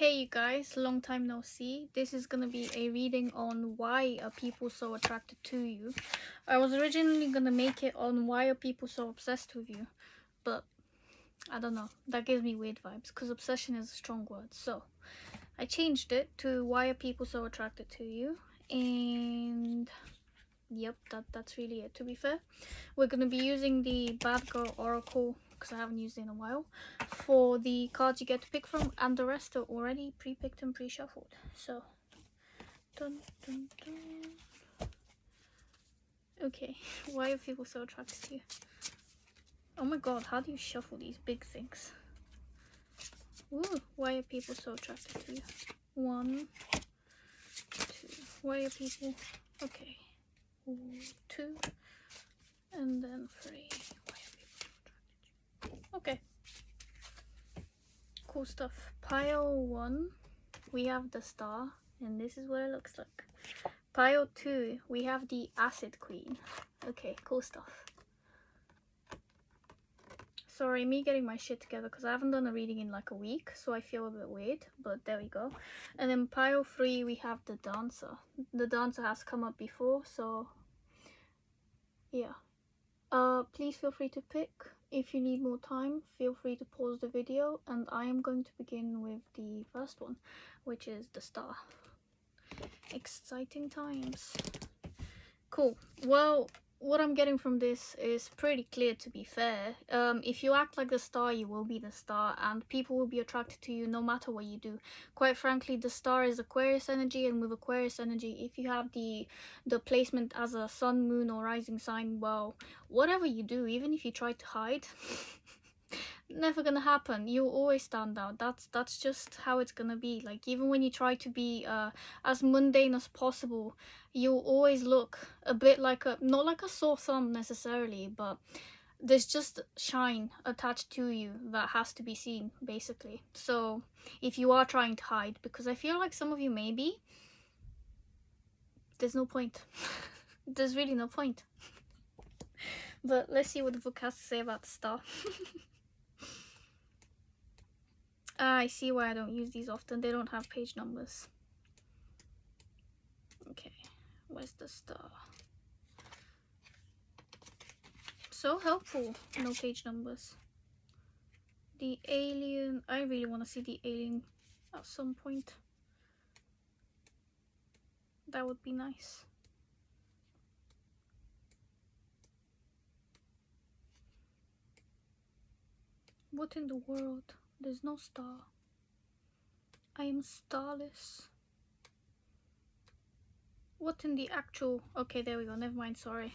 Hey you guys, long time no see. This is gonna be a reading on why are people so attracted to you. I was originally gonna make it on why are people so obsessed with you, but I don't know, that gives me weird vibes because obsession is a strong word. So I changed it to why are people so attracted to you, and yep, that's really it. To be fair, we're going to be using the Bad Girl Oracle because I haven't used it in a while for the cards you get to pick from, and the rest are already pre-picked and pre-shuffled. So dun, dun, dun. Okay, why are people so attracted to you? Oh my god, how do you shuffle these big things? Ooh, why are people so attracted to you? 1, 2. Why are people? Okay. 2 and then 3. Why are people so attracted to you? Okay. Cool stuff. Pile 1, we have the star, and this is what it looks like. Pile 2, we have the acid queen. Okay, cool stuff. Sorry, me getting my shit together because I haven't done a reading in like a week, so I feel a bit weird, but there we go. And then pile 3, we have the dancer. The dancer has come up before, so yeah. Please feel free to pick. If you need more time, feel free to pause the video, and I am going to begin with the first one, which is the star. Exciting times. Cool. Well, what I'm getting from this is pretty clear, to be fair. If you act like the star, you will be the star, and people will be attracted to you no matter what you do. Quite frankly, the star is Aquarius energy, and with Aquarius energy, if you have the placement as a sun, moon, or rising sign, well, whatever you do, even if you try to hide, never gonna happen. You'll always stand out. That's just how it's gonna be. Like, even when you try to be as mundane as possible, you'll always look a bit like a, not like a sore thumb necessarily, but there's just shine attached to you that has to be seen, basically. So if you are trying to hide, because I feel like some of you maybe, there's no point. There's really no point. But let's see what the book has to say about the star. I see why I don't use these often. They don't have page numbers. Okay, where's the star? So helpful, no page numbers. The alien, I really want to see the alien at some point. That would be nice. What in the world? There's no star. I am starless. What in the actual... Okay, there we go. Never mind, sorry.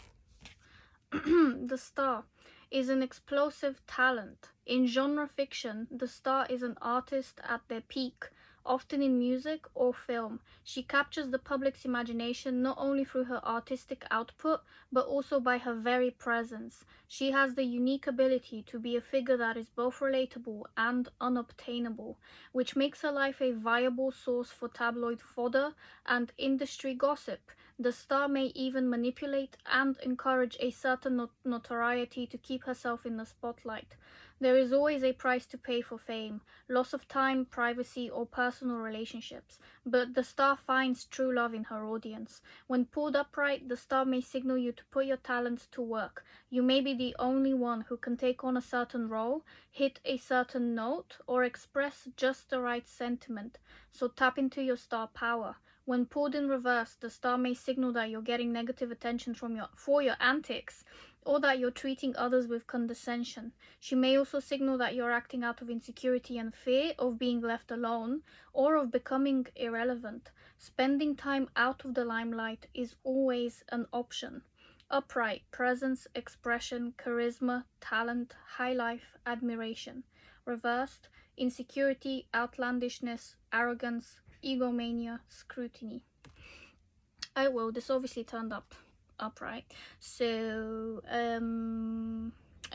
The star is an explosive talent. In genre fiction, the star is an artist at their peak, often in music or film. She captures the public's imagination not only through her artistic output, but also by her very presence. She has the unique ability to be a figure that is both relatable and unobtainable, which makes her life a viable source for tabloid fodder and industry gossip. The star may even manipulate and encourage a certain notoriety to keep herself in the spotlight. There is always a price to pay for fame, loss of time, privacy, or personal relationships, but the star finds true love in her audience. When pulled upright, the star may signal you to put your talents to work. You may be the only one who can take on a certain role, hit a certain note, or express just the right sentiment, so tap into your star power. When pulled in reverse, the star may signal that you're getting negative attention for your antics, or that you're treating others with condescension. She may also signal that you're acting out of insecurity and fear of being left alone, or of becoming irrelevant. Spending time out of the limelight is always an option. Upright, presence, expression, charisma, talent, high life, admiration. Reversed, insecurity, outlandishness, arrogance, egomania, scrutiny. Oh well, this obviously turned up upright. So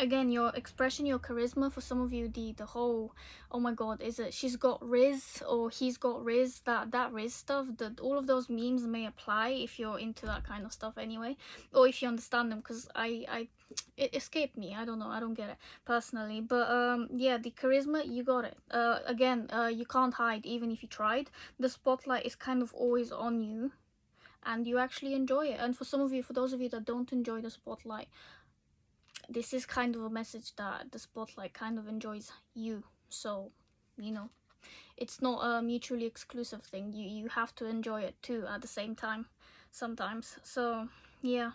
again, your expression, your charisma. For some of you, the whole, oh my god, is it she's got riz or he's got riz, that riz stuff, that all of those memes may apply if you're into that kind of stuff anyway, or if you understand them, because it escaped me. I don't know, I don't get it personally, but yeah, the charisma, you got it. Again, you can't hide even if you tried. The spotlight is kind of always on you, and you actually enjoy it. And for some of you, for those of you that don't enjoy the spotlight, this is kind of a message that the spotlight kind of enjoys you. So, you know, it's not a mutually exclusive thing. You have to enjoy it too at the same time sometimes. So yeah.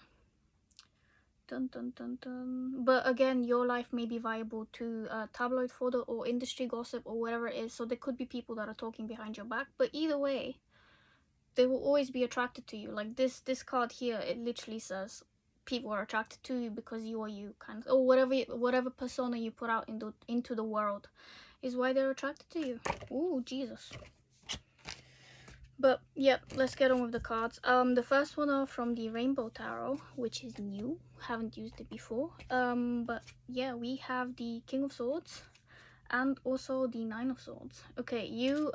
Dun, dun, dun, dun. But again, your life may be viable to tabloid fodder or industry gossip or whatever it is. So there could be people that are talking behind your back, but either way, they will always be attracted to you. Like this card here, it literally says people are attracted to you because you are you, kind of, or whatever persona you put out into the world is why they're attracted to you. Ooh, Jesus. But yeah, let's get on with the cards. The first one are from the Rainbow Tarot, which is new. Haven't used it before. But yeah, we have the King of Swords and also the Nine of Swords. Okay, you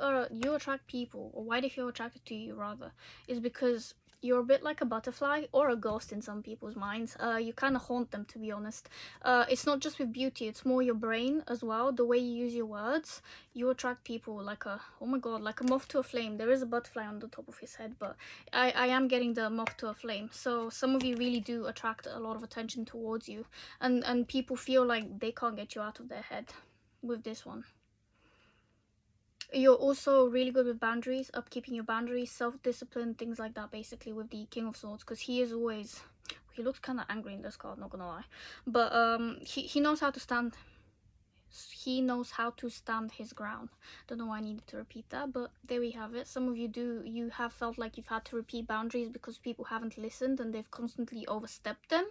attract people, or why they feel attracted to you rather, is because you're a bit like a butterfly or a ghost in some people's minds. You kind of haunt them, to be honest. It's not just with beauty, it's more your brain as well, the way you use your words. You attract people like a, oh my god, like a moth to a flame. There is a butterfly on the top of his head, but I am getting the moth to a flame. So some of you really do attract a lot of attention towards you, and people feel like they can't get you out of their head with this one. You're also really good with boundaries, upkeeping your boundaries, self-discipline, things like that, basically, with the King of Swords, because he is always, he looks kind of angry in this card, not gonna lie, but he knows how to stand, he knows how to stand his ground. Don't know why I needed to repeat that, but there we have it. Some of you have felt like you've had to repeat boundaries because people haven't listened and they've constantly overstepped them,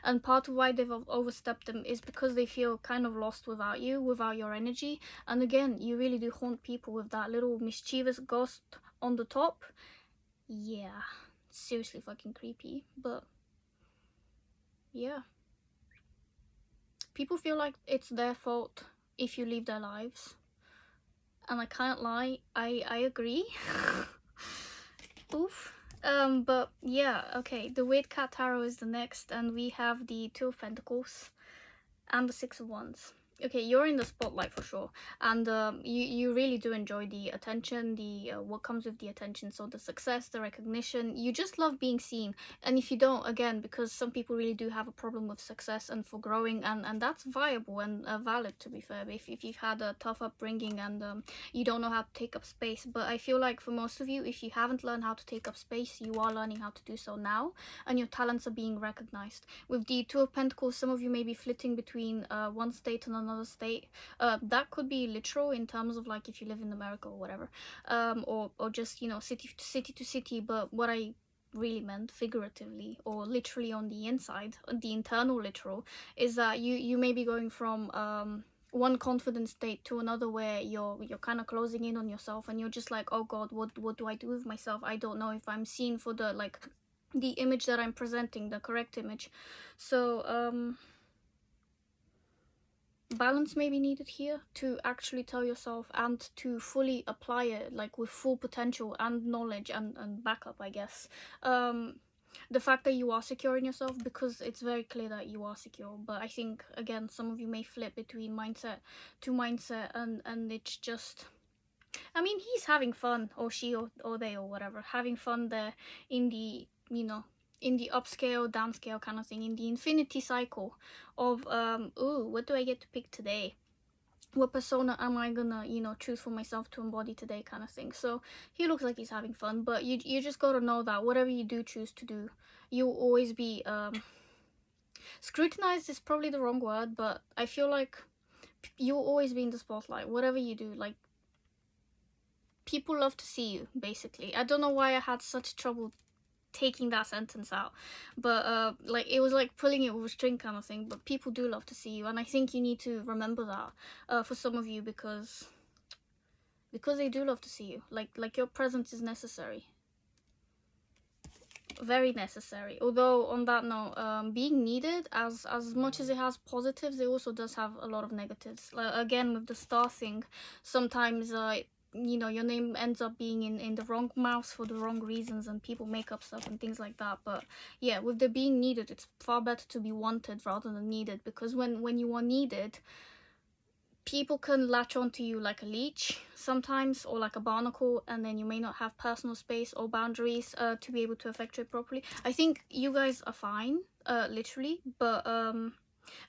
and part of why they've overstepped them is because they feel kind of lost without you, without your energy. And again, you really do haunt people with that little mischievous ghost on the top. Yeah, seriously fucking creepy. But yeah, people feel like it's their fault if you leave their lives, and I can't lie, I agree. Oof. But yeah, okay, the Weird Cat Tarot is the next, and we have the Two of Pentacles and the Six of Wands. Okay, you're in the spotlight for sure, and you really do enjoy the attention, the what comes with the attention. So the success, the recognition, you just love being seen. And if you don't, again, because some people really do have a problem with success and for growing, and that's viable and valid, to be fair, if you've had a tough upbringing and you don't know how to take up space. But I feel like for most of you, if you haven't learned how to take up space, you are learning how to do so now, and your talents are being recognized. With the Two of Pentacles, some of you may be flitting between one state and another state. That could be literal in terms of like if you live in America or whatever, or just, you know, city to city. But what I really meant figuratively or literally on the inside, the internal literal, is that you may be going from one confident state to another where you're kind of closing in on yourself, and you're just like, oh god, what do I do with myself? I don't know if I'm seen for the the image that I'm presenting, the correct image. So balance may be needed here to actually tell yourself and to fully apply it, like with full potential and knowledge and backup, I guess. The fact that you are secure in yourself, because it's very clear that you are secure, but I think again some of you may flip between mindset to mindset, and it's just, I mean, he's having fun, or she, or they, or whatever, having fun there in the, you know, in the upscale, downscale kind of thing, in the infinity cycle of, ooh, what do I get to pick today? What persona am I gonna, you know, choose for myself to embody today, kind of thing. So he looks like he's having fun, but you just gotta know that whatever you do choose to do, you'll always be, scrutinized is probably the wrong word, but I feel like you'll always be in the spotlight, whatever you do. Like, people love to see you, basically. I don't know why I had such trouble taking that sentence out, but like, it was like pulling it with a string kind of thing. But people do love to see you, and I think you need to remember that for some of you, because they do love to see you. Like your presence is necessary. very necessary. Although on that note, being needed, as much as it has positives, it also does have a lot of negatives. Like, again, with the star thing, sometimes you know, your name ends up being in the wrong mouths for the wrong reasons, and people make up stuff and things like that. But yeah, with the being needed, it's far better to be wanted rather than needed, because when you are needed, people can latch onto you like a leech sometimes, or like a barnacle, and then you may not have personal space or boundaries to be able to effectuate properly. I think you guys are fine, literally, but and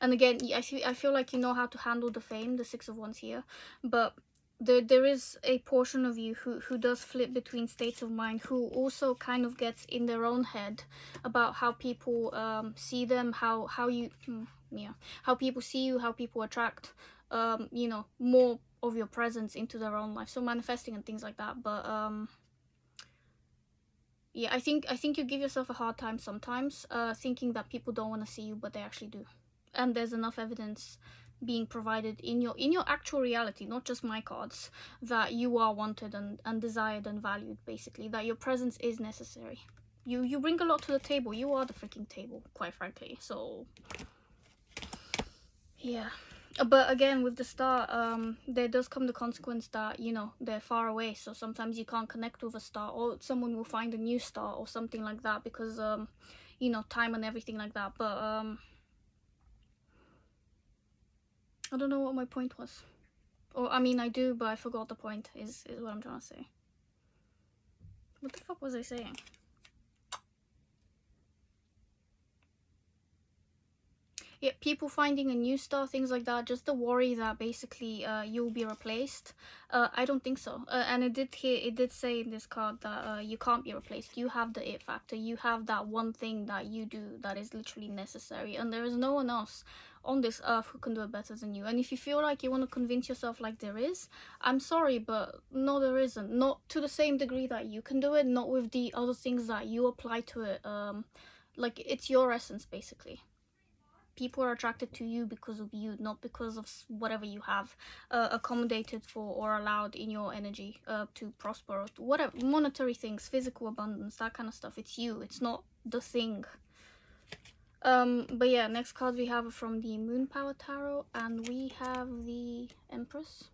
again, I feel like you know how to handle the fame, the Six of Wands here, but there is a portion of you who does flip between states of mind, who also kind of gets in their own head about how people see them, how you yeah, how people see you, how people attract you know, more of your presence into their own life, so manifesting and things like that. But yeah, I think you give yourself a hard time sometimes, thinking that people don't want to see you, but they actually do, and there's enough evidence being provided in your actual reality, not just my cards, that you are wanted and desired and valued, basically, that your presence is necessary. You bring a lot to the table. You are the freaking table, quite frankly. So yeah. But again, with the star, there does come the consequence that, you know, they're far away, so sometimes you can't connect with a star, or someone will find a new star or something like that, because you know, time and everything like that. But I don't know what my point was, or I mean, I do, but I forgot the point, is what I'm trying to say. What the fuck was I saying? Yeah, people finding a new star, things like that, just the worry that basically you'll be replaced. I don't think so. And it did say in this card that you can't be replaced. You have the it factor. You have that one thing that you do that is literally necessary, and there is no one else on this earth who can do it better than you. And if you feel like you want to convince yourself like there is, I'm sorry, but no, there isn't. Not to the same degree that you can do it, not with the other things that you apply to it. Like, it's your essence, basically. People are attracted to you because of you, not because of whatever you have accommodated for or allowed in your energy to prosper, or whatever, monetary things, physical abundance, that kind of stuff. It's you, it's not the thing. But yeah, next card we have from the Moon Power Tarot, and we have the Empress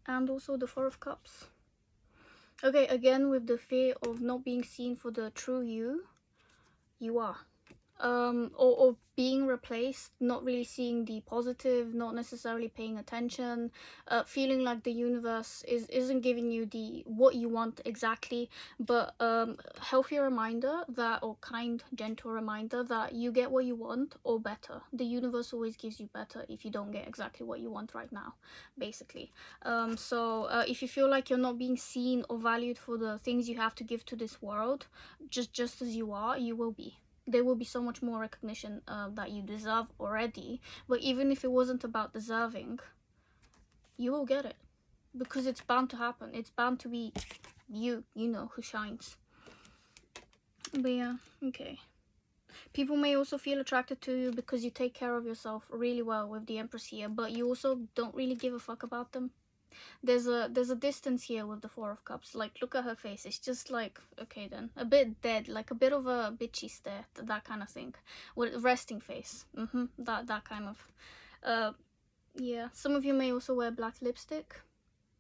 and also the Four of Cups. Okay, again, with the fear of not being seen for the true you are. Or being replaced, not really seeing the positive, not necessarily paying attention, feeling like the universe isn't giving you the what you want exactly, but healthy reminder that, or kind, gentle reminder that you get what you want, or better. The universe always gives you better if you don't get exactly what you want right now, basically. So if you feel like you're not being seen or valued for the things you have to give to this world, just as you are, you will be. There will be so much more recognition that you deserve already. But even if it wasn't about deserving, you will get it, because it's bound to happen. It's bound to be you know, who shines. But yeah, okay. People may also feel attracted to you because you take care of yourself really well with the Empress here, but you also don't really give a fuck about them. There's a distance here with the Four of Cups. Like, look at her face. It's just like, okay then, a bit dead, like a bit of a bitchy stare, that kind of thing, with resting face. That kind of. Yeah. Some of you may also wear black lipstick,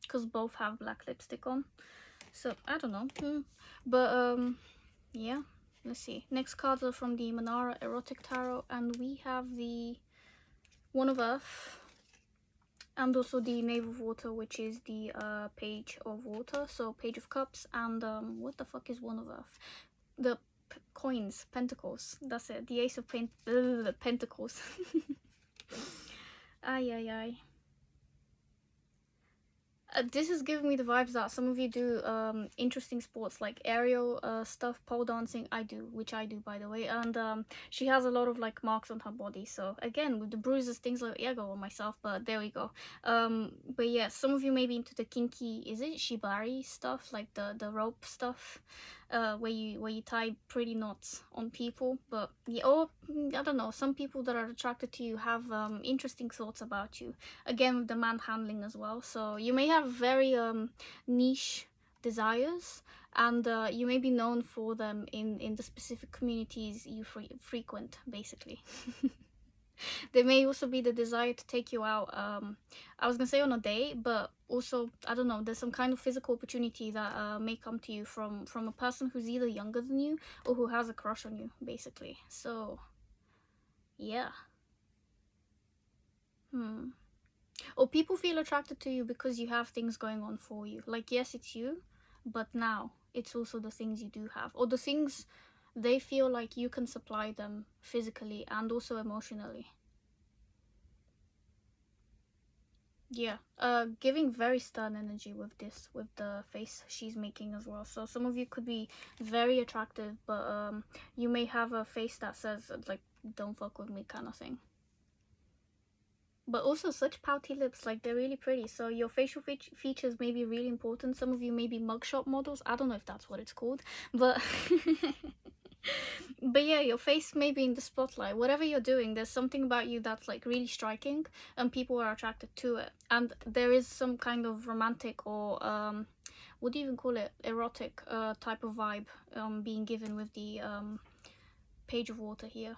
because both have black lipstick on. So I don't know. But yeah. Let's see. Next cards are from the Manara Erotic Tarot, and we have the One of Earth, and also the Knave of Water, which is the Page of Water, so Page of Cups, and what the fuck is One of Earth? The coins, pentacles, that's it, the Ace of Pentacles. Ay. This is giving me the vibes that some of you do interesting sports like aerial stuff, pole dancing. I do, which I do, by the way. And she has a lot of like marks on her body. So again, with the bruises, things like, yeah, I go on myself, but there we go. But yeah, some of you may be into the kinky, is it shibari stuff, like the rope stuff, where you tie pretty knots on people. But yeah, or I don't know, some people that are attracted to you have interesting thoughts about you. Again, with the manhandling as well. So you may have very niche desires, and you may be known for them in the specific communities you frequent, basically. There may also be the desire to take you out, I was gonna say on a date, but also, I don't know, there's some kind of physical opportunity that may come to you from a person who's either younger than you or who has a crush on you, basically. So yeah. Or people feel attracted to you because you have things going on for you. Like, yes, it's you, but now it's also the things you do have, or the things they feel like you can supply them physically and also emotionally. Yeah, giving very stern energy with this, with the face she's making as well. So some of you could be very attractive, but you may have a face that says like, don't fuck with me kind of thing. But also such pouty lips, like they're really pretty. So your facial features may be really important. Some of you may be mugshot models. I don't know if that's what it's called, but but yeah, your face may be in the spotlight. Whatever you're doing, there's something about you that's like really striking and people are attracted to it. And there is some kind of romantic or what do you even call it, erotic type of vibe being given with the Page of Water here.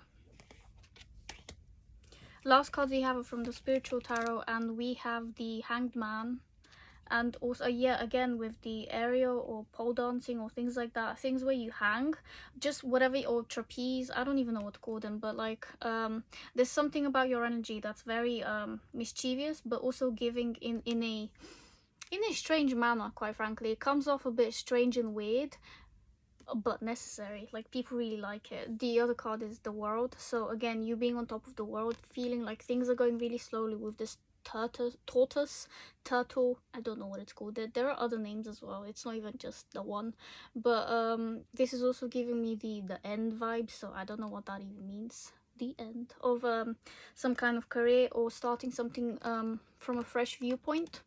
Last cards we have are from the Spiritual Tarot, and we have the Hanged Man, and also, yeah, again with the aerial or pole dancing or things like that, things where you hang, just whatever, or trapeze, I don't even know what to call them, but like there's something about your energy that's very mischievous, but also giving in a strange manner, quite frankly. It comes off a bit strange and weird, but necessary. Like, people really like it. The other card is the World. So again, you being on top of the world, feeling like things are going really slowly with this tortoise, turtle, I don't know what it's called. There are other names as well, it's not even just the one. But this is also giving me the end vibe, so I don't know what that even means. The end of some kind of career, or starting something from a fresh viewpoint.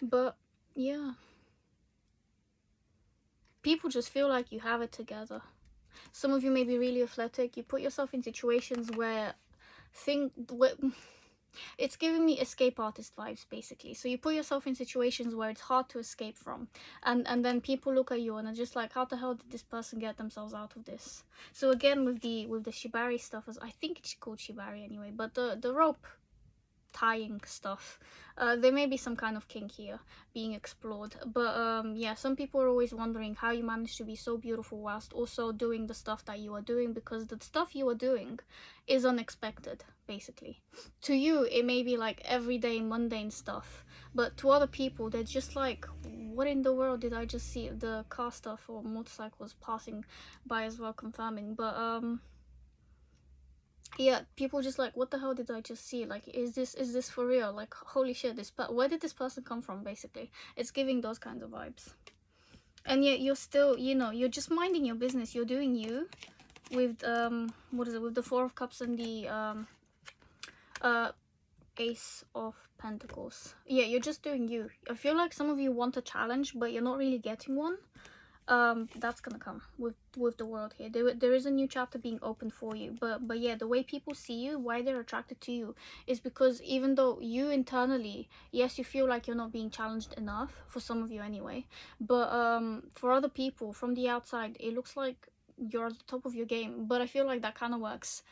But yeah, people just feel like you have it together. Some of you may be really athletic. You put yourself in situations where it's giving me escape artist vibes, basically. So you put yourself in situations where it's hard to escape from, and then people look at you and are just like, how the hell did this person get themselves out of this? So again, with the shibari stuff, as I think it's called shibari anyway, but the rope tying stuff, there may be some kind of kink here being explored. But yeah, some people are always wondering how you manage to be so beautiful whilst also doing the stuff that you are doing, because the stuff you are doing is unexpected, basically. To you it may be like everyday mundane stuff, but to other people they're just like, what in the world did I just see? The car stuff or motorcycles passing by as well, confirming. But yeah, people just like, what the hell did I just see? Like, is this for real? Like, holy shit, where did this person come from? Basically, it's giving those kinds of vibes. And yet you're still, you know, you're just minding your business, you're doing you, with what is it, with the Four of Cups and the Ace of Pentacles. Yeah, you're just doing you. I feel like some of you want a challenge, but you're not really getting one. That's gonna come with the World here. There is a new chapter being opened for you, but yeah, the way people see you, why they're attracted to you, is because even though you internally, yes, you feel like you're not being challenged enough, for some of you anyway, but for other people from the outside it looks like you're at the top of your game. But I feel like that kind of works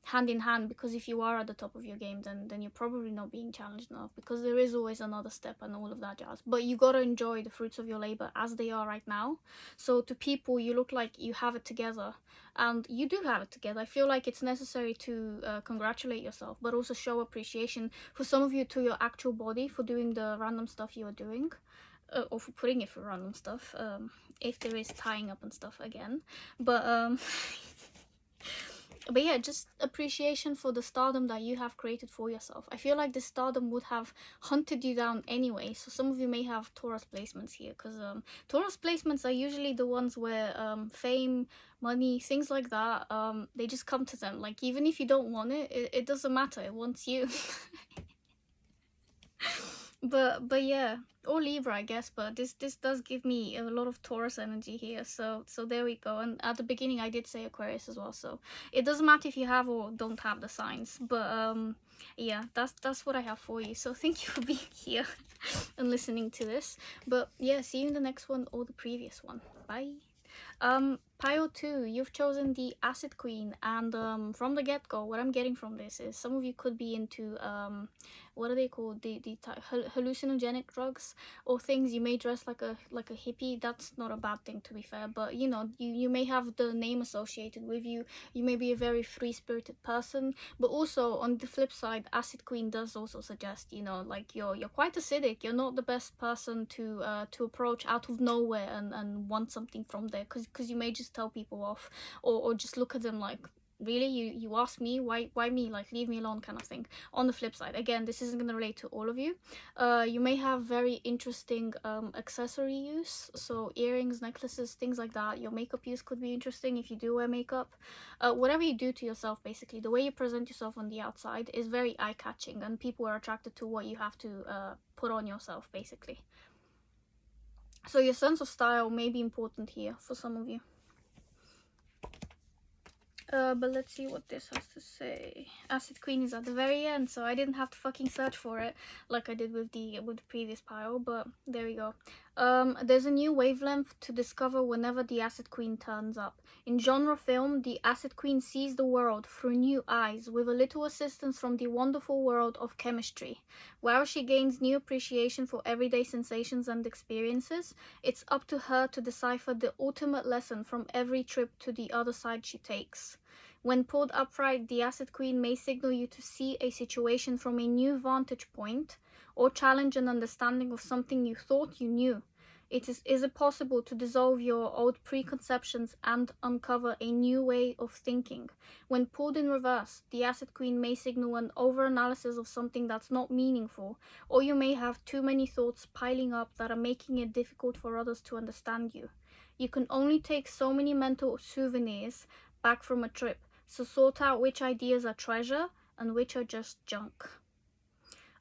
hand in hand, because if you are at the top of your game, then you're probably not being challenged enough, because there is always another step and all of that jazz. But you gotta enjoy the fruits of your labor as they are right now. So to people, you look like you have it together, and you do have it together. I feel like it's necessary to congratulate yourself, but also show appreciation for some of you to your actual body for doing the random stuff you are doing, or for putting it for random stuff, if there is tying up and stuff again. But but yeah, just appreciation for the stardom that you have created for yourself. I feel like this stardom would have hunted you down anyway. So some of you may have Taurus placements here, because Taurus placements are usually the ones where fame, money, things like that, they just come to them. Like, even if you don't want it, it doesn't matter, it wants you. But yeah, or Libra, I guess. But this does give me a lot of Taurus energy here. So there we go. And at the beginning, I did say Aquarius as well. So it doesn't matter if you have or don't have the signs. But yeah, that's what I have for you. So thank you for being here and listening to this. But yeah, see you in the next one or the previous one. Bye. Pile 2, you've chosen the Acid Queen, and from the get-go, what I'm getting from this is some of you could be into what are they called? The hallucinogenic drugs or things. You may dress like a hippie. That's not a bad thing, to be fair. But you know, you may have the name associated with you. You may be a very free-spirited person. But also on the flip side, Acid Queen does also suggest, you know, like you're quite acidic. You're not the best person to approach out of nowhere and want something from there, because you may just tell people off, or just look at them like, really, you asked me, why me, like leave me alone, kind of thing. On the flip side, again, this isn't going to relate to all of you. You may have very interesting accessory use, so earrings, necklaces, things like that. Your makeup use could be interesting if you do wear makeup. Whatever you do to yourself, basically the way you present yourself on the outside is very eye-catching, and people are attracted to what you have to put on yourself, basically. So your sense of style may be important here for some of you. But let's see what this has to say. Acid Queen is at the very end, so I didn't have to fucking search for it like I did with the previous pile, but there we go. There's a new wavelength to discover whenever the Acid Queen turns up. In genre film, the Acid Queen sees the world through new eyes with a little assistance from the wonderful world of chemistry. While she gains new appreciation for everyday sensations and experiences, it's up to her to decipher the ultimate lesson from every trip to the other side she takes. When pulled upright, the Acid Queen may signal you to see a situation from a new vantage point, or challenge an understanding of something you thought you knew. Is it possible to dissolve your old preconceptions and uncover a new way of thinking? When pulled in reverse, the Acid Queen may signal an over-analysis of something that's not meaningful, or you may have too many thoughts piling up that are making it difficult for others to understand you. You can only take so many mental souvenirs back from a trip, so sort out which ideas are treasure and which are just junk.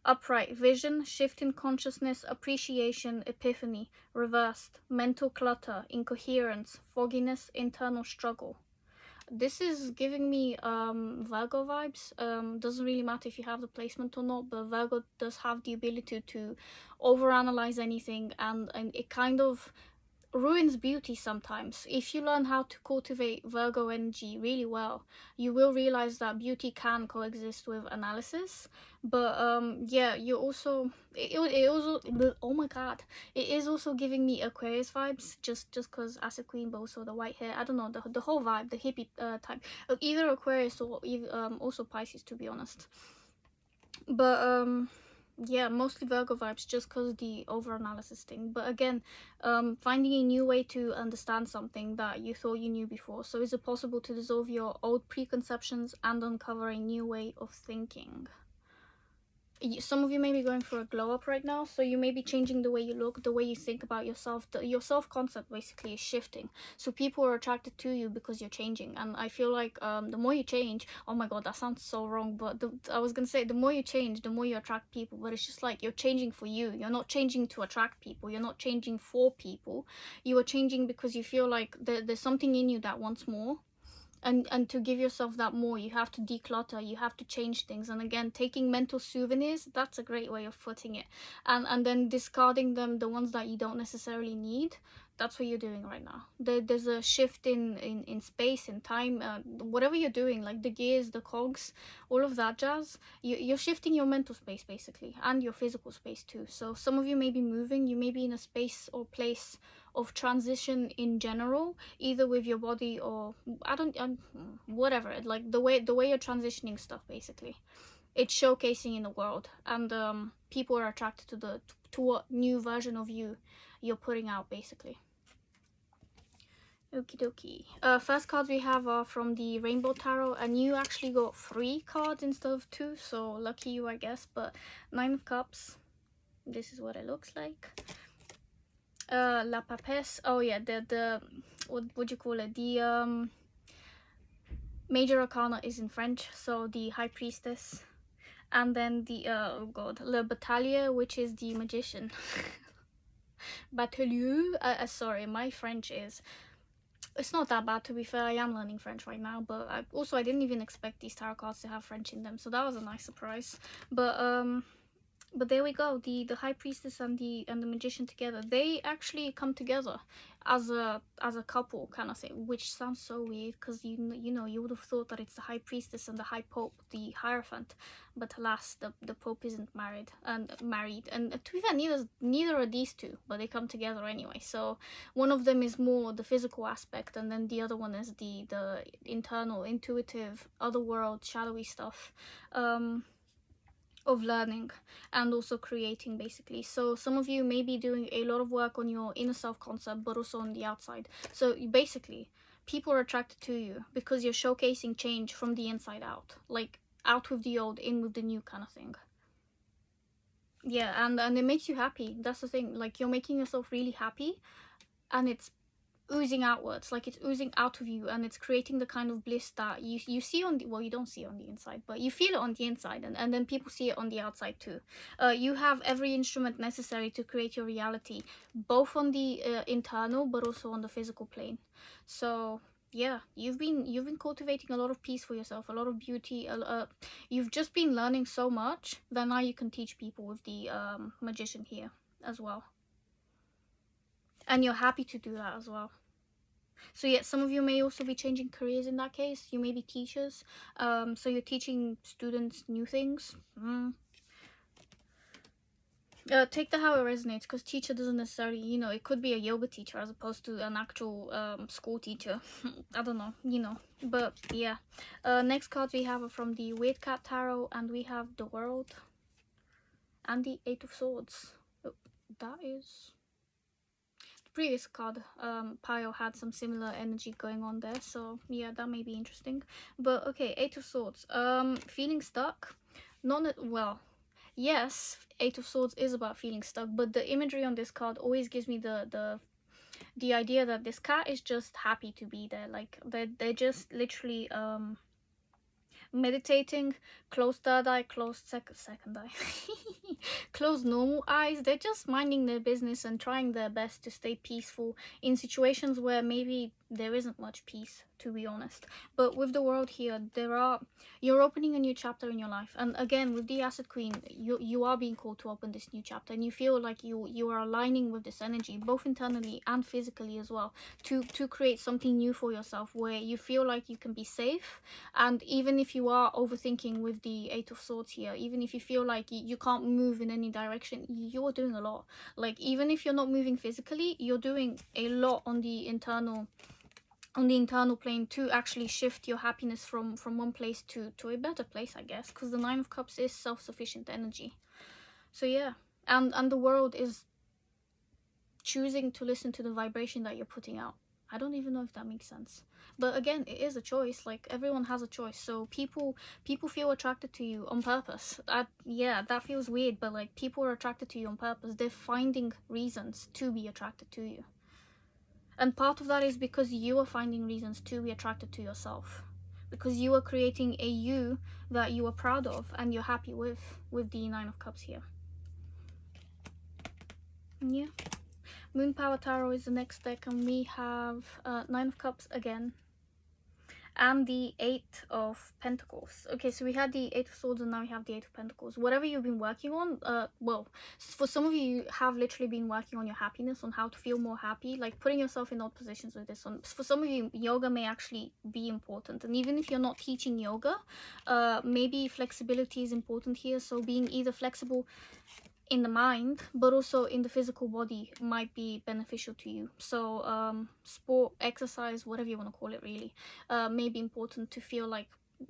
Upright, vision, shift in consciousness, appreciation, epiphany. Reversed, mental clutter, incoherence, fogginess, internal struggle. This is giving me Virgo vibes. Doesn't really matter if you have the placement or not, but Virgo does have the ability to overanalyze anything, and it kind of ruins beauty sometimes. If you learn how to cultivate Virgo energy really well, you will realize that beauty can coexist with analysis. But yeah, you also it also, oh my god, it is also giving me Aquarius vibes, just because Acid Queen, but also the white hair. I don't know, the whole vibe, the hippie type, either Aquarius or also Pisces, to be honest. But yeah, mostly Virgo vibes, just because the over-analysis thing. But again, finding a new way to understand something that you thought you knew before. So is it possible to dissolve your old preconceptions and uncover a new way of thinking? Some of you may be going for a glow up right now, so you may be changing the way you look, the way you think about yourself. Your self-concept basically is shifting, so people are attracted to you because you're changing. And I feel like the more you change, oh my god, that sounds so wrong, but I was gonna say, the more you change, the more you attract people. But it's just like, you're changing for you. You're not changing to attract people. You're not changing for people. You are changing because you feel like there's something in you that wants more. And to give yourself that more, you have to declutter, you have to change things. And again, taking mental souvenirs, that's a great way of putting it. And then discarding them, the ones that you don't necessarily need. That's what you're doing right now. There's a shift in space, in time, whatever you're doing, like the gears, the cogs, all of that jazz. You're shifting your mental space, basically, and your physical space too. So some of you may be moving, you may be in a space or place of transition in general, either with your body or whatever, like the way you're transitioning stuff, basically. It's showcasing in the world, and people are attracted to what new version of you you're putting out, basically. Okie dokie. First cards we have are from the Rainbow Tarot, and you actually got 3 cards instead of 2, so lucky you, I guess. But 9 of Cups, this is what it looks like. La Papesse, oh yeah, the what would you call it, the Major Arcana is in French, so the High Priestess. And then the oh god, Le Batelier, which is the magician. Batelier, sorry, my French is, it's not that bad, to be fair. I am learning French right now, but I didn't even expect these tarot cards to have French in them, so that was a nice surprise. But there we go, the high priestess and the magician together, they actually come together as a couple kind of thing, which sounds so weird, because you know you would have thought that it's the high priestess and the high pope, the hierophant, but alas, the pope isn't married, and to be fair, neither are these two, but they come together anyway. So one of them is more the physical aspect, and then the other one is the internal, intuitive, other world, shadowy stuff of learning and also creating, basically. So some of you may be doing a lot of work on your inner self concept, but also on the outside. So basically, people are attracted to you because you're showcasing change from the inside out, like out with the old, in with the new kind of thing. Yeah, and it makes you happy. That's the thing, like you're making yourself really happy, and it's oozing outwards, like it's oozing out of you, and it's creating the kind of bliss that you see on the, well, you don't see it on the inside, but you feel it on the inside, and then people see it on the outside too. You have every instrument necessary to create your reality, both on the internal but also on the physical plane. So yeah, you've been cultivating a lot of peace for yourself, a lot of beauty. You've just been learning so much that now you can teach people with the magician here as well, and you're happy to do that as well. So yeah, some of you may also be changing careers in that case. You may be teachers, so you're teaching students new things. Take that how it resonates, because teacher doesn't necessarily, you know, it could be a yoga teacher as opposed to an actual school teacher. I don't know, you know, but yeah. Next cards we have are from the Weird Cat Tarot, and we have the World and the Eight of Swords. Oh, that is... previous card, pile had some similar energy going on there, so yeah, that may be interesting. But okay, Eight of Swords, feeling stuck. Well, yes, Eight of Swords is about feeling stuck, but the imagery on this card always gives me the idea that this cat is just happy to be there. Like they're just literally meditating, closed third eye, closed second eye, closed normal eyes. They're just minding their business and trying their best to stay peaceful in situations where maybe there isn't much peace, to be honest. But with the World here, you're opening a new chapter in your life, and again with the Acid Queen, you are being called to open this new chapter, and you feel like you are aligning with this energy, both internally and physically as well, to create something new for yourself, where you feel like you can be safe. And even if you are overthinking with the Eight of Swords here, even if you feel like you can't move in any direction, you're doing a lot. Like even if you're not moving physically, you're doing a lot on the internal plane to actually shift your happiness from one place to a better place, I guess, because the Nine of Cups is self-sufficient energy. So yeah, and the World is choosing to listen to the vibration that you're putting out. I don't even know if that makes sense, but again, it is a choice. Like everyone has a choice, so people feel attracted to you on purpose. Yeah, that feels weird, but like people are attracted to you on purpose. They're finding reasons to be attracted to you. And part of that is because you are finding reasons to be attracted to yourself. Because you are creating a you that you are proud of and you're happy with the Nine of Cups here. Yeah. Moon Power Tarot is the next deck, and we have Nine of Cups again. And the Eight of Pentacles. Okay, so we had the Eight of Swords and now we have the Eight of Pentacles. Whatever you've been working on, well, for some of you have literally been working on your happiness, on how to feel more happy, like putting yourself in odd positions with this one. For some of you, yoga may actually be important. And even if you're not teaching yoga, maybe flexibility is important here. So being either flexible in the mind but also in the physical body might be beneficial to you. So sport, exercise, whatever you want to call it, really may be important to feel like,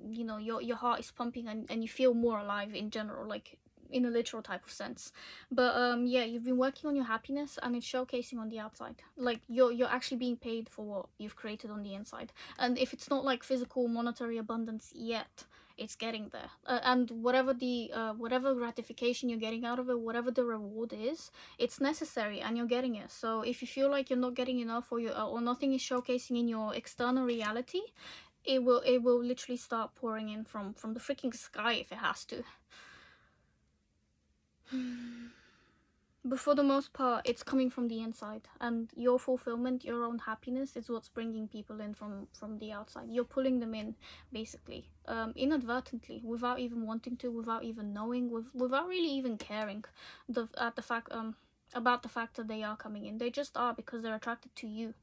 you know, your heart is pumping and you feel more alive in general, like in a literal type of sense. But yeah, you've been working on your happiness and it's showcasing on the outside. Like you're actually being paid for what you've created on the inside, and if it's not like physical monetary abundance yet, it's getting there. And whatever the whatever gratification you're getting out of it, whatever the reward is, it's necessary and you're getting it. So if you feel like you're not getting enough, or nothing is showcasing in your external reality, it will literally start pouring in from the freaking sky if it has to. But for the most part, it's coming from the inside, and your fulfillment, your own happiness is what's bringing people in from the outside. You're pulling them in, basically, inadvertently, without even wanting to, without even knowing, without really even caring about the fact that they are coming in. They just are, because they're attracted to you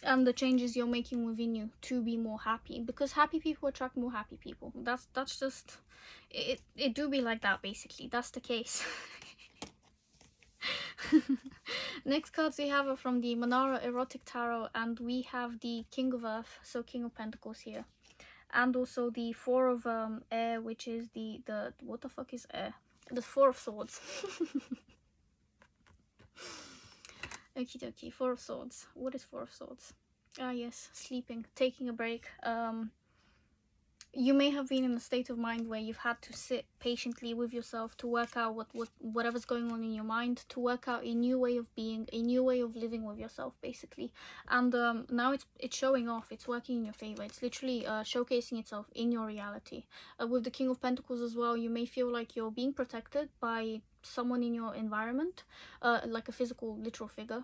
and the changes you're making within you to be more happy, because happy people attract more happy people. That's just it do be like that, basically. That's the case. Next cards we have are from the Manara Erotic Tarot, and we have the King of Earth, so King of Pentacles here, and also the Four of Air, which is the what the fuck is air? The Four of Swords. Okie dokie, Four of Swords. What is Four of Swords? Ah yes, sleeping, taking a break. You may have been in a state of mind where you've had to sit patiently with yourself to work out whatever's going on in your mind, to work out a new way of being, a new way of living with yourself, basically. And now it's showing off. It's working in your favor. It's literally showcasing itself in your reality. With the King of Pentacles as well, you may feel like you're being protected by someone in your environment, like a physical, literal figure.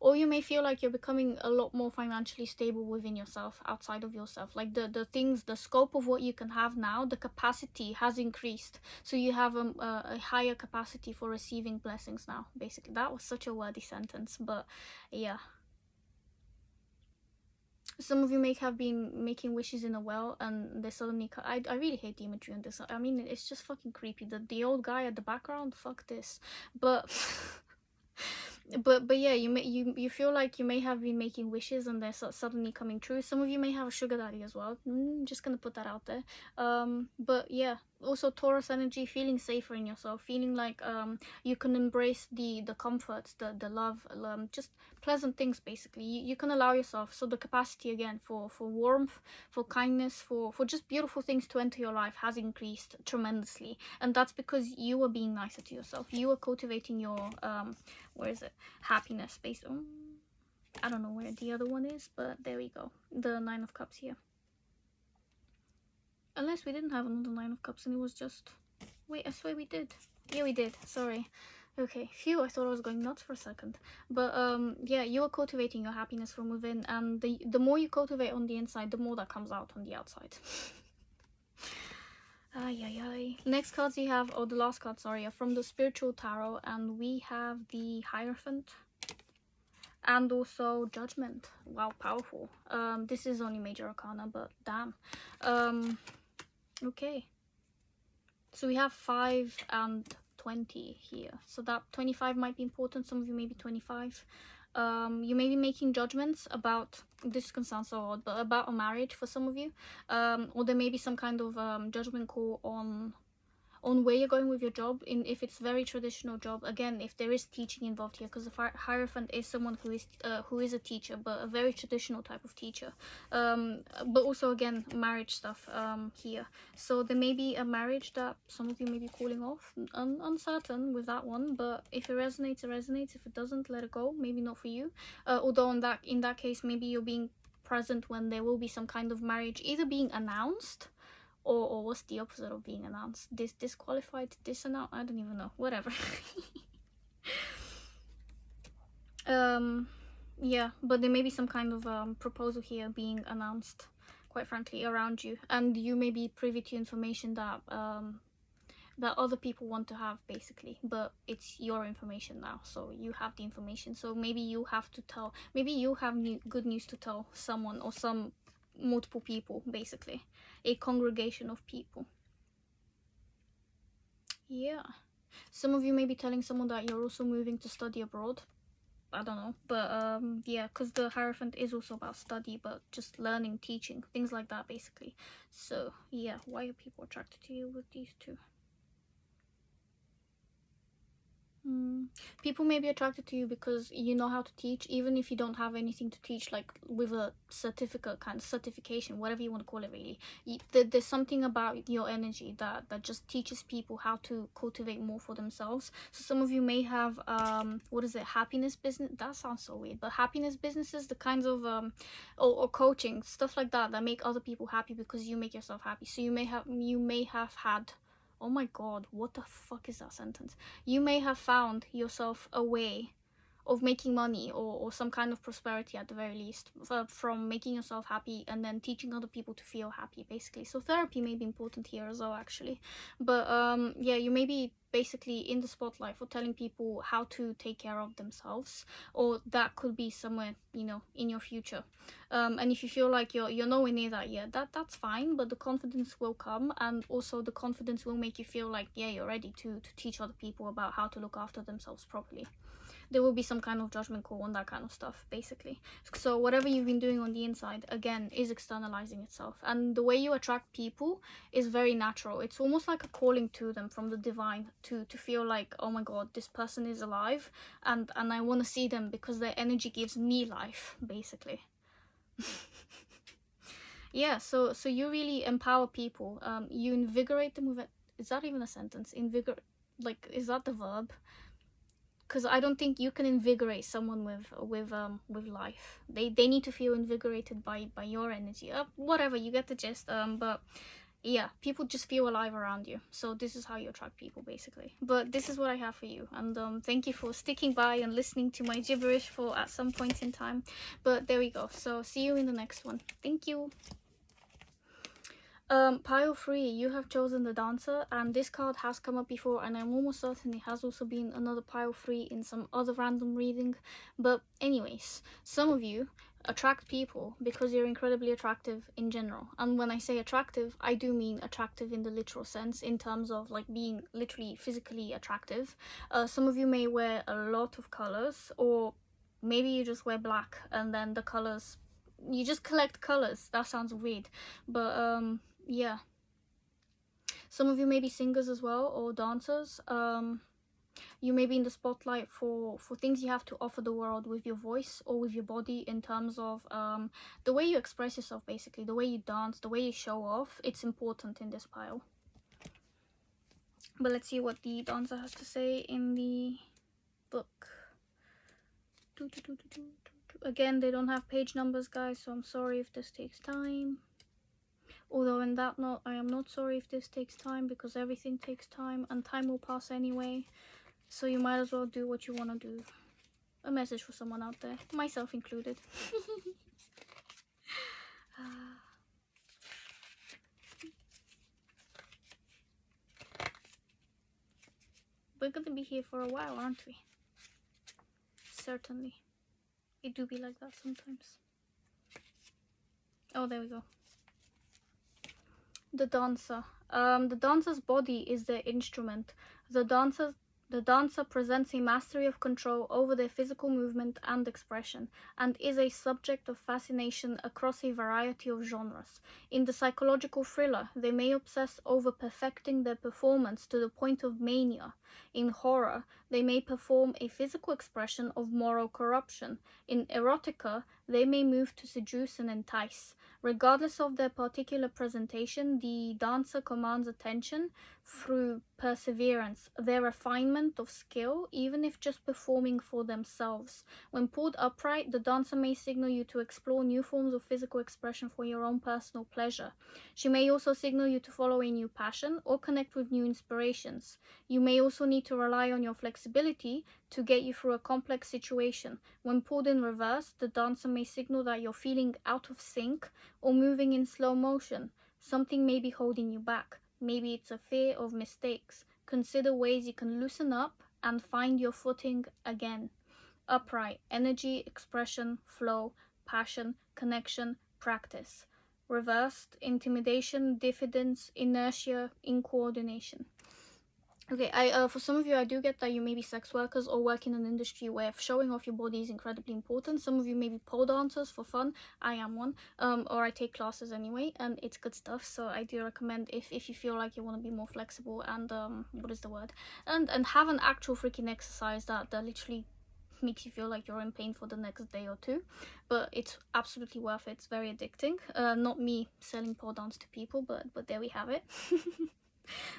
Or you may feel like you're becoming a lot more financially stable within yourself, outside of yourself. Like the scope of what you can have now, the capacity has increased. So you have a higher capacity for receiving blessings now, basically. That was such a wordy sentence, but yeah. Some of you may have been making wishes in a well, and they suddenly... I really hate the imagery on this. I mean, it's just fucking creepy. The old guy at the background, fuck this. But... but yeah, you feel like you may have been making wishes and they're suddenly coming true. Some of you may have a sugar daddy as well. Just gonna put that out there. But yeah, also Taurus energy, feeling safer in yourself, feeling like you can embrace the comforts, the love, just pleasant things, basically. You can allow yourself, so the capacity again for warmth, for kindness, for just beautiful things to enter your life has increased tremendously. And that's because you are being nicer to yourself. You are cultivating your where is it, happiness based on... I don't know where the other one is, but there we go. The Nine of Cups here. Unless we didn't have another Nine of Cups and it was just... Wait, I swear we did. Yeah, we did. Sorry. Okay, phew, I thought I was going nuts for a second. But yeah, you are cultivating your happiness from within, and the more you cultivate on the inside, the more that comes out on the outside. Ay, ay, ay. Next cards we have, or the last card, sorry, are from the Spiritual Tarot, and we have the Hierophant and also Judgment. Wow, powerful. This is only Major Arcana, but damn. Okay. So we have 5 and 20 here. So that 25 might be important. Some of you may be 25. You may be making judgments about... This can sound so odd, but about a marriage for some of you. Or there may be some kind of judgment call on where you're going with your job, in if it's very traditional job, again, if there is teaching involved here, because the Hierophant is someone who is a teacher, but a very traditional type of teacher. But also again, marriage stuff here. So there may be a marriage that some of you may be calling off. Uncertain with that one, but if it resonates, it resonates. If it doesn't, let it go. Maybe not for you. Although in that case, maybe you're being present when there will be some kind of marriage either being announced, or what's the opposite of being announced? Disqualified, disannounced? I don't even know. Whatever. Yeah, but there may be some kind of proposal here being announced, quite frankly, around you, and you may be privy to information that that other people want to have, basically, but it's your information now, so you have the information. So maybe you have to tell, maybe you have good news to tell someone, or some multiple people, basically, a congregation of people. Yeah, some of you may be telling someone that you're also moving to study abroad. I don't know, but yeah, because the Hierophant is also about study, but just learning, teaching, things like that, basically. So yeah, why are people attracted to you with these two? People may be attracted to you because you know how to teach, even if you don't have anything to teach, like with a certificate, kind of certification, whatever you want to call it. Really, there's something about your energy that just teaches people how to cultivate more for themselves. So some of you may have what is it, happiness business? That sounds so weird, but happiness businesses, the kinds of or coaching, stuff like that make other people happy because you make yourself happy. So you may have had, oh my god, what the fuck is that sentence? You may have found yourself a way of making money, or some kind of prosperity at the very least, from making yourself happy and then teaching other people to feel happy, basically. So therapy may be important here as well, actually. But yeah, you may be basically in the spotlight for telling people how to take care of themselves, or that could be somewhere, you know, in your future. And if you feel like you're nowhere near that yet, that's fine, but the confidence will come, and also the confidence will make you feel like, yeah, you're ready to teach other people about how to look after themselves properly. There will be some kind of judgment call on that kind of stuff, basically. So whatever you've been doing on the inside, again, is externalizing itself. And the way you attract people is very natural. It's almost like a calling to them from the divine, to feel like, oh my god, this person is alive, and I want to see them because their energy gives me life, basically. Yeah, so you really empower people. You invigorate them with it. Is that even a sentence? Like, is that the verb? Because I don't think you can invigorate someone with life. They need to feel invigorated by your energy. Whatever, you get the gist. But yeah, people just feel alive around you. So this is how you attract people, basically. But this is what I have for you, and thank you for sticking by and listening to my gibberish for at some point in time. But there we go. So see you in the next one. Thank you. Pile 3, you have chosen the dancer, and this card has come up before, and I'm almost certain it has also been another pile 3 in some other random reading. But anyways, some of you attract people because you're incredibly attractive in general. And when I say attractive, I do mean attractive in the literal sense, in terms of like being literally physically attractive. Some of you may wear a lot of colors, or maybe you just wear black and then the colors, you just collect colors. That sounds weird, but yeah, some of you may be singers as well, or dancers. You may be in the spotlight for things you have to offer the world with your voice or with your body, in terms of the way you express yourself, basically the way you dance, the way you show off. It's important in this pile. But let's see what the dancer has to say in the book. Again, they don't have page numbers, guys, so I'm sorry if this takes time. Although in that note, I am not sorry if this takes time, because everything takes time and time will pass anyway. So you might as well do what you want to do. A message for someone out there, myself included. We're gonna be here for a while, aren't we? Certainly. It do be like that sometimes. Oh, there we go. The dancer. The dancer's body is their instrument. The dancer presents a mastery of control over their physical movement and expression, and is a subject of fascination across a variety of genres. In the psychological thriller, they may obsess over perfecting their performance to the point of mania. In horror, they may perform a physical expression of moral corruption. In erotica, they may move to seduce and entice. Regardless of their particular presentation, the dancer commands attention through perseverance, their refinement of skill, even if just performing for themselves. When pulled upright, the dancer may signal you to explore new forms of physical expression for your own personal pleasure. She may also signal you to follow a new passion or connect with new inspirations. You may also need to rely on your flexibility to get you through a complex situation. When pulled in reverse, the dancer may signal that you're feeling out of sync or moving in slow motion. Something may be holding you back. Maybe it's a fear of mistakes. Consider ways you can loosen up and find your footing again. Upright, energy, expression, flow, passion, connection, practice. Reversed, intimidation, diffidence, inertia, incoordination. Okay, for some of you, I do get that you may be sex workers or work in an industry where showing off your body is incredibly important. Some of you may be pole dancers for fun. I am one. Or I take classes anyway, and it's good stuff. So I do recommend, if you feel like you want to be more flexible and what is the word? And have an actual freaking exercise that literally makes you feel like you're in pain for the next day or two, but it's absolutely worth it. It's very addicting. Not me selling pole dance to people, but there we have it.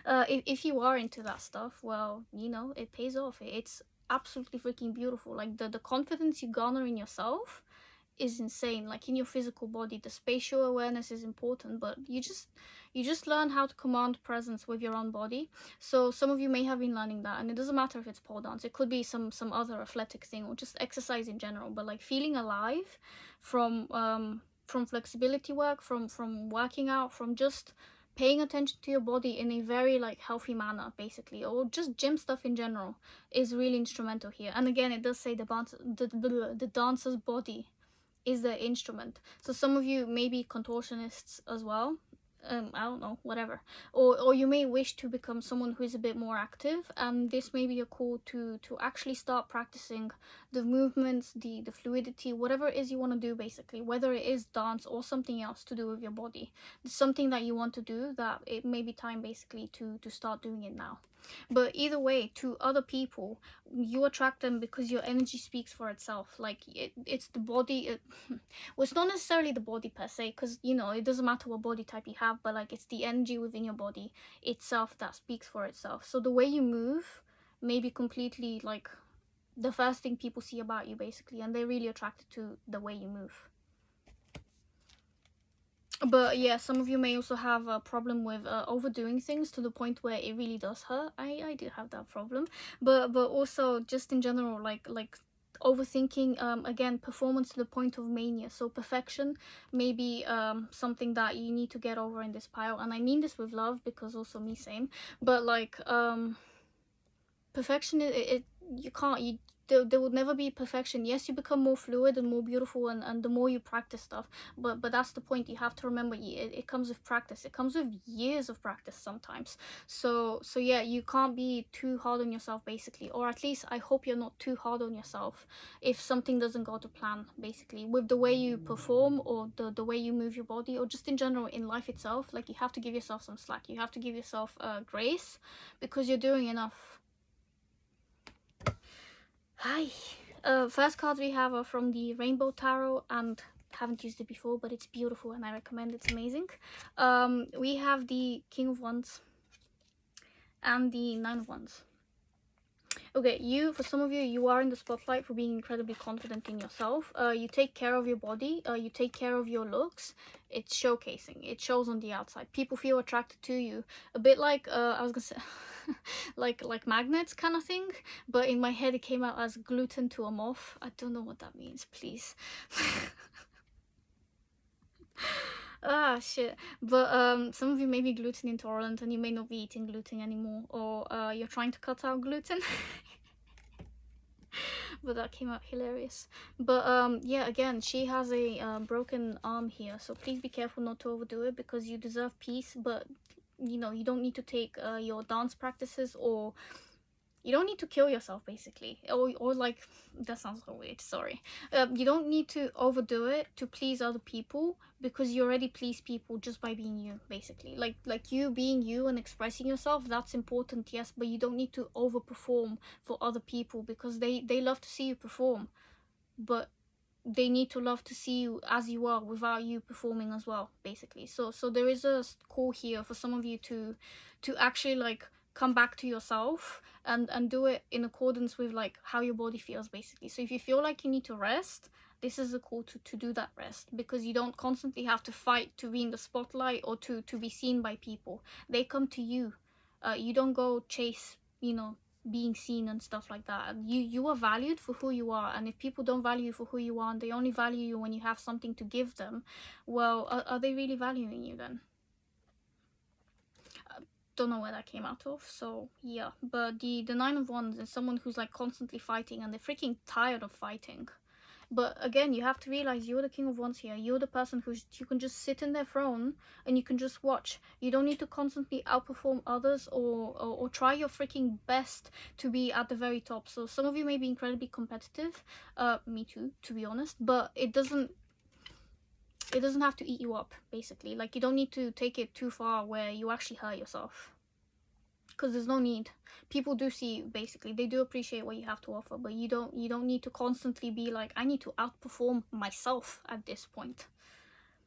If you are into that stuff, well, you know, it pays off. It's absolutely freaking beautiful. Like the confidence you garner in yourself is insane. Like in your physical body, the spatial awareness is important, but you just learn how to command presence with your own body. So some of you may have been learning that, and it doesn't matter if it's pole dance. It could be some other athletic thing or just exercise in general. But like feeling alive from flexibility work, from working out, from just paying attention to your body in a very like healthy manner, basically, or just gym stuff in general, is really instrumental here. And again, it does say the dancer's body is the instrument. So some of you may be contortionists as well. I don't know, whatever. Or you may wish to become someone who is a bit more active, and this may be a call to actually start practicing the movements, the fluidity, whatever it is you want to do, basically, whether it is dance or something else to do with your body. It's something that you want to do, that it may be time basically to start doing it now. But either way, to other people, you attract them because your energy speaks for itself. Like it's the body. Well, it's not necessarily the body per se, because you know it doesn't matter what body type you have, but like it's the energy within your body itself that speaks for itself. So the way you move may be completely like the first thing people see about you, basically, and they're really attracted to the way you move. But yeah, some of you may also have a problem with overdoing things to the point where it really does hurt. I do have that problem, but also just in general, like overthinking, again, performance to the point of mania. So perfection may be something that you need to get over in this pile, and I mean this with love, because also me, same. But like perfection, it you can't, there would never be perfection. Yes, you become more fluid and more beautiful, and the more you practice stuff, but that's the point. You have to remember, it comes with practice. It comes with years of practice sometimes. So yeah, you can't be too hard on yourself, basically, or at least I hope you're not too hard on yourself if something doesn't go to plan, basically, with the way you perform, or the way you move your body, or just in general in life itself. Like, you have to give yourself some slack. You have to give yourself grace, because you're doing enough. Hi. First cards we have are from the Rainbow Tarot, and haven't used it before, but it's beautiful and I recommend. It's amazing. We have the King of Wands and the Nine of Wands. Okay, for some of you, you are in the spotlight for being incredibly confident in yourself. You take care of your body, you take care of your looks. It's showcasing. It shows on the outside. People feel attracted to you. A bit like, I was gonna say, like magnets kind of thing. But in my head, it came out as gluten to a moth. I don't know what that means, please. Ah, shit. But some of you may be gluten intolerant and you may not be eating gluten anymore. Or you're trying to cut out gluten. But that came out hilarious. But yeah, again, she has a broken arm here, so please be careful not to overdo it, because you deserve peace. But you know, you don't need to take your dance practices, or you don't need to kill yourself, basically, or like, that sounds so weird, sorry. You don't need to overdo it to please other people, because you already please people just by being you, basically. Like you being you and expressing yourself, that's important, yes, but you don't need to overperform for other people, because they love to see you perform, but they need to love to see you as you are without you performing as well, basically. So there is a call here for some of you to actually like come back to yourself and do it in accordance with like how your body feels, basically. So if you feel like you need to rest, this is a call to do that rest, because you don't constantly have to fight to be in the spotlight or to be seen by people. They come to you. You don't go chase, you know, being seen and stuff like that. You are valued for who you are, and if people don't value you for who you are and they only value you when you have something to give them, well, are they really valuing you then? Don't know where that came out of. So yeah, but the Nine of Wands is someone who's like constantly fighting, and they're freaking tired of fighting. But again, you have to realize you're the king of wands here. You're the person you can just sit in their throne and you can just watch. You don't need to constantly outperform others or try your freaking best to be at the very top. So some of you may be incredibly competitive, me too, to be honest, but it doesn't have to eat you up, basically. Like, you don't need to take it too far where you actually hurt yourself, because there's no need. People do see, basically, they do appreciate what you have to offer, but you don't need to constantly be like, I need to outperform myself at this point.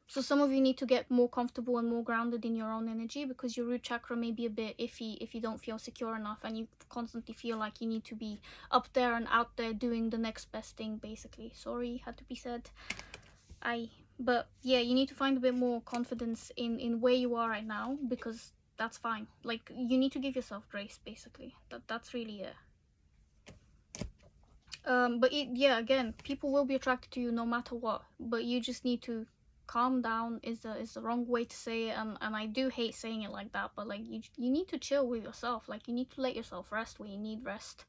So some of you need to get more comfortable and more grounded in your own energy, because your root chakra may be a bit iffy if you don't feel secure enough and you constantly feel like you need to be up there and out there doing the next best thing, basically. Sorry, had to be said. But yeah, you need to find a bit more confidence in where you are right now, because that's fine. Like, you need to give yourself grace, basically. That's really it. But yeah, again, people will be attracted to you no matter what, but you just need to calm down is the wrong way to say it, and I do hate saying it like that, but like, you need to chill with yourself. Like, you need to let yourself rest where you need rest.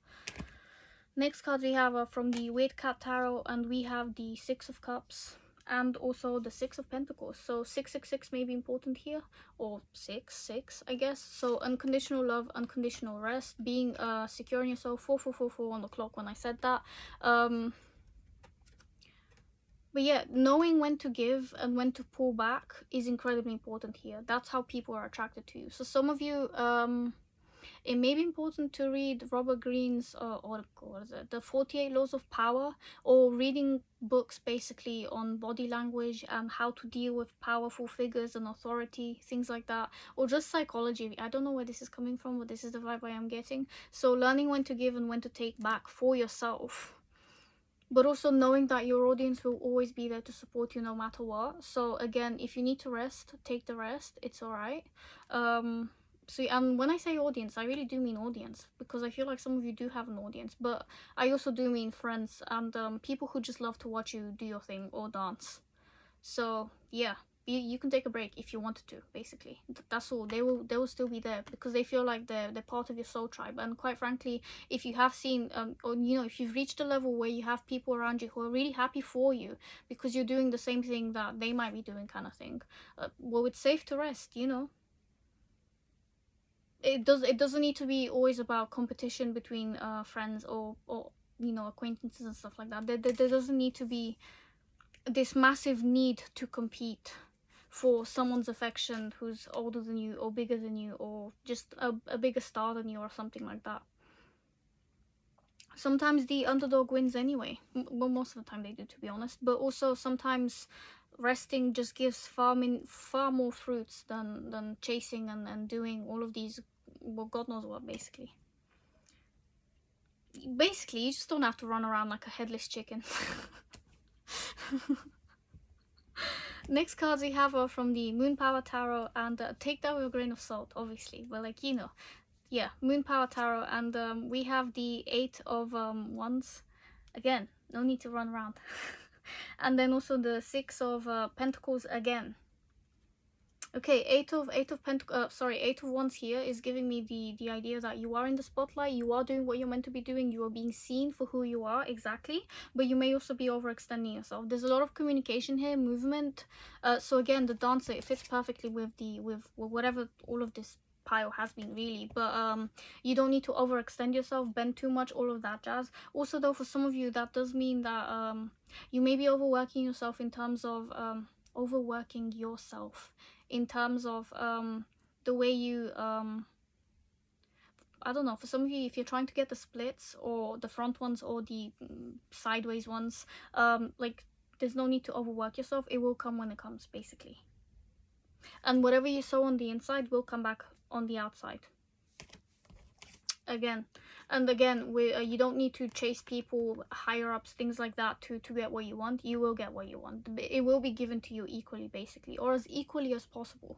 Next cards we have are from the Weight Cat Tarot, and we have the Six of Cups and also the Six of Pentacles. So 666 may be important here, or 6 I guess. So unconditional love, unconditional rest, being secure in yourself. 4444 on the clock when I said that. But yeah, knowing when to give and when to pull back is incredibly important here. That's how people are attracted to you. So some of you, it may be important to read Robert Greene's what is it, the 48 Laws of Power, or reading books basically on body language and how to deal with powerful figures and authority, things like that, or just psychology. I don't know where this is coming from, but this is the vibe I am getting. So learning when to give and when to take back for yourself, but also knowing that your audience will always be there to support you no matter what. So again, if you need to rest, take the rest. It's all right. So, and when I say audience, I really do mean audience, because I feel like some of you do have an audience, but I also do mean friends and people who just love to watch you do your thing or dance. So yeah, you can take a break if you wanted to, basically. That's all. They will still be there because they feel like they're part of your soul tribe. And quite frankly, if you have seen or you know, if you've reached a level where you have people around you who are really happy for you because you're doing the same thing that they might be doing, kind of thing, well, it's safe to rest, you know. It doesn't need to be always about competition between friends or you know, acquaintances and stuff like that. There doesn't need to be this massive need to compete for someone's affection who's older than you or bigger than you or just a bigger star than you or something like that. Sometimes the underdog wins anyway. Well, most of the time they do, to be honest. But also sometimes resting just gives far more fruits than chasing and doing all of these, well, God knows what, basically. Basically, you just don't have to run around like a headless chicken. Next cards we have are from the Moon Power Tarot, and take that with a grain of salt, obviously, but like, you know, yeah, Moon Power Tarot, and we have the Eight of Wands. Again, no need to run around. And then also the Six of Pentacles again. Okay, Eight of Wands here is giving me the idea that you are in the spotlight, you are doing what you're meant to be doing, you are being seen for who you are, exactly, but you may also be overextending yourself. There's a lot of communication here, movement. So again, the dancer, it fits perfectly with whatever all of this pile has been, really, but you don't need to overextend yourself, bend too much, all of that jazz. Also though, for some of you, that does mean that you may be overworking yourself in terms of the way you I don't know, for some of you, if you're trying to get the splits or the front ones or the sideways ones, like, there's no need to overwork yourself. It will come when it comes, basically, and whatever you sow on the inside will come back on the outside again. And again, you don't need to chase people, higher ups, things like that to get what you want. You will get what you want. It will be given to you equally, basically, or as equally as possible.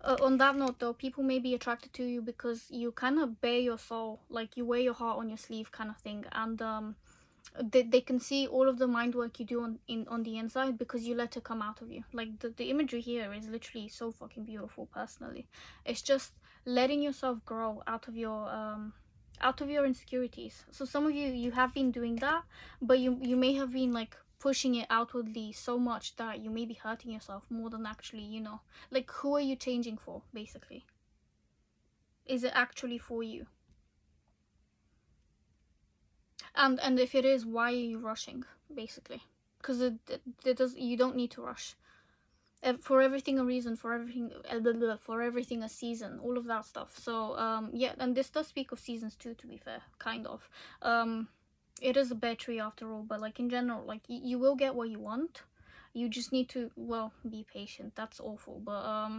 On that note though, people may be attracted to you because you kind of bare your soul, like you wear your heart on your sleeve, kind of thing, and they can see all of the mind work you do on the inside because you let it come out of you. Like, the imagery here is literally so fucking beautiful. Personally, it's just letting yourself grow out of out of your insecurities. So some of you have been doing that, but you may have been like pushing it outwardly so much that you may be hurting yourself more than actually, you know, like, who are you changing for, basically? Is it actually for you? And if it is, why are you rushing, basically? Because it does, you don't need to rush. For everything a reason, for everything a season, all of that stuff. So yeah, and this does speak of seasons too, to be fair, kind of. It is a bear tree after all, but like in general, like you will get what you want. You just need to, well, be patient. That's awful, but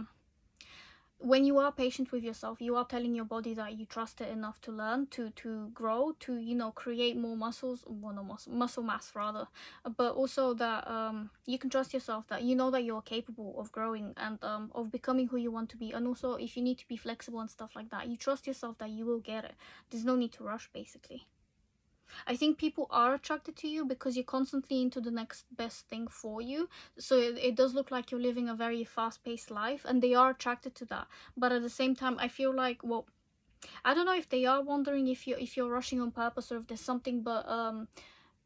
when you are patient with yourself, you are telling your body that you trust it enough to learn, to grow, to, you know, create more muscles, well, no, muscle mass rather, but also that you can trust yourself, that you know that you're capable of growing and of becoming who you want to be. And also, if you need to be flexible and stuff like that, you trust yourself that you will get it. There's no need to rush, basically. I think people are attracted to you because you're constantly into the next best thing for you. So it does look like you're living a very fast-paced life, and they are attracted to that. But at the same time, I feel like, well, I don't know if they are wondering if you're rushing on purpose or if there's something, but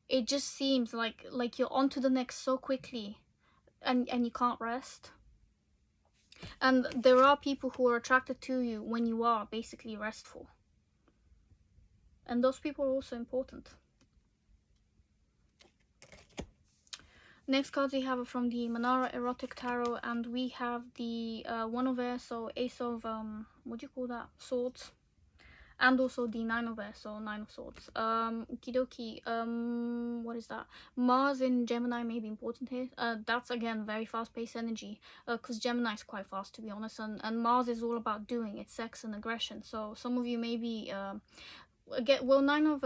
it just seems like you're on to the next so quickly, and you can't rest. And there are people who are attracted to you when you are basically restful. And those people are also important. Next cards we have are from the Manara Erotic Tarot, and we have the One of Air, so Ace of, what do you call that? Swords. And also the Nine of Air, so Nine of Swords. Okie dokie, what is that? Mars in Gemini may be important here. That's, again, very fast-paced energy, because Gemini is quite fast, to be honest, and Mars is all about doing. It's sex and aggression, so some of you may be... again, well, nine of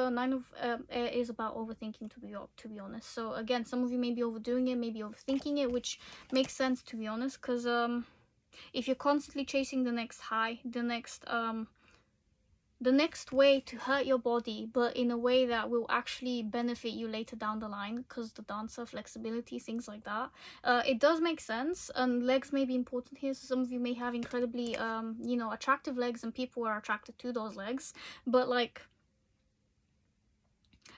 air is about overthinking, to be honest. So again, some of you may be overdoing it, maybe overthinking it, which makes sense, to be honest, because if you're constantly chasing the next high, the next way to hurt your body, but in a way that will actually benefit you later down the line, because the dancer, flexibility, things like that, it does make sense. And legs may be important here, so some of you may have incredibly you know, attractive legs, and people are attracted to those legs, but like,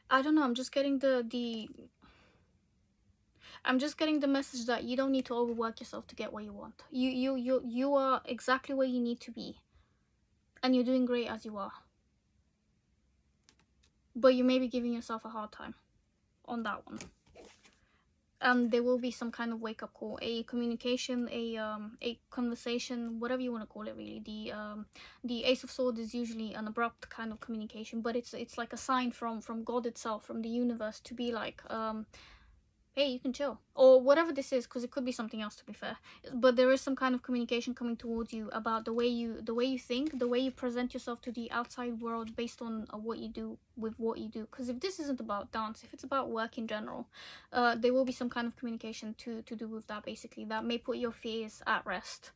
I don't know, I'm just getting I'm just getting the message that you don't need to overwork yourself to get what you want. You are exactly where you need to be, and you're doing great as you are. But you may be giving yourself a hard time on that one. And there will be some kind of wake-up call, a communication, a conversation, whatever you want to call it, really. The Ace of Swords is usually an abrupt kind of communication, but it's like a sign from God itself, from the universe, to be like, hey, you can chill, or whatever this is, because it could be something else, to be fair. But there is some kind of communication coming towards you about the way you think, the way you present yourself to the outside world, based on what you do with what you do. Because if this isn't about dance, if it's about work in general, there will be some kind of communication to do with that, basically, that may put your fears at rest.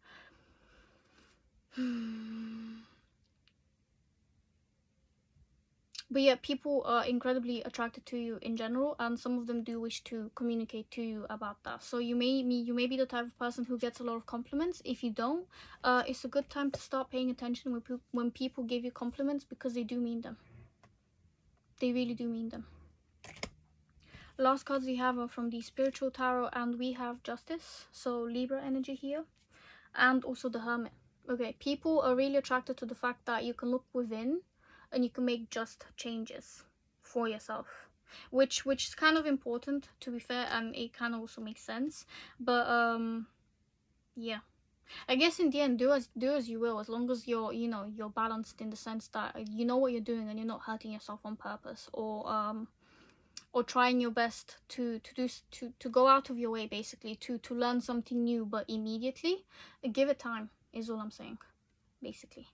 But yeah, people are incredibly attracted to you in general, and some of them do wish to communicate to you about that. So you may be the type of person who gets a lot of compliments. If you don't, it's a good time to start paying attention when people give you compliments, because they do mean them. They really do mean them. Last cards we have are from the Spiritual Tarot, and we have Justice, so Libra energy here, and also the Hermit. Okay, people are really attracted to the fact that you can look within and you can make just changes for yourself, which is kind of important, to be fair, and it kind of also makes sense. But yeah, I guess in the end, do as you will, as long as you're, you know, you're balanced, in the sense that you know what you're doing and you're not hurting yourself on purpose, or trying your best to go out of your way, basically, to learn something new, but immediately. Give it time, is all I'm saying, basically.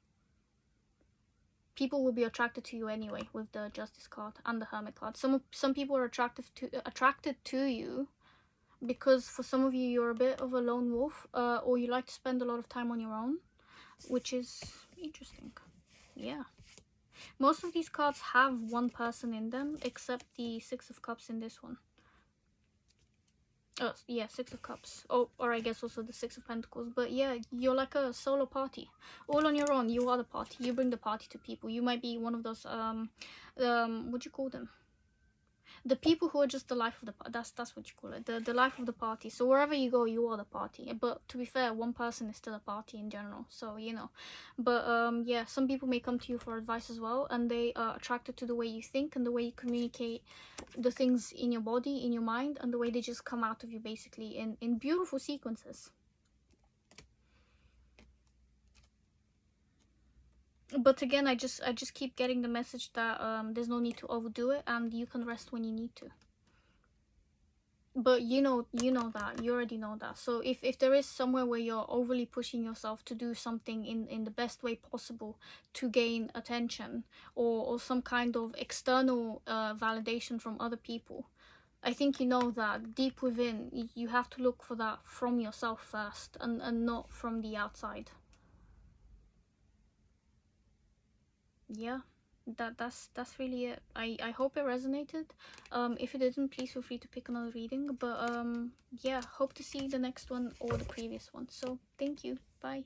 People will be attracted to you anyway with the Justice card and the Hermit card. Some people are attracted to you because for some of you, you're a bit of a lone wolf, or you like to spend a lot of time on your own, which is interesting. Yeah. Most of these cards have one person in them, except the Six of Cups in this one. Oh, yeah, Six of Cups. Oh, or I guess also the Six of Pentacles. But yeah, you're like a solo party. All on your own. You are the party. You bring the party to people. You might be one of those, what do you call them? The people who are just the life of the that's what you call it, the life of the party. So wherever you go, you are the party. But to be fair, one person is still a party in general, so you know. But yeah, some people may come to you for advice as well, and they are attracted to the way you think and the way you communicate the things in your body, in your mind, and the way they just come out of you basically in beautiful sequences. But again, I just keep getting the message that there's no need to overdo it, and you can rest when you need to. But you know that, you already know that. So if there is somewhere where you're overly pushing yourself to do something in the best way possible to gain attention, or some kind of external validation from other people, I think you know that deep within you have to look for that from yourself first, and not from the outside. Yeah, that's really it. I hope it resonated. If it didn't, please feel free to pick another reading. But yeah, hope to see the next one or the previous one. So thank you. Bye.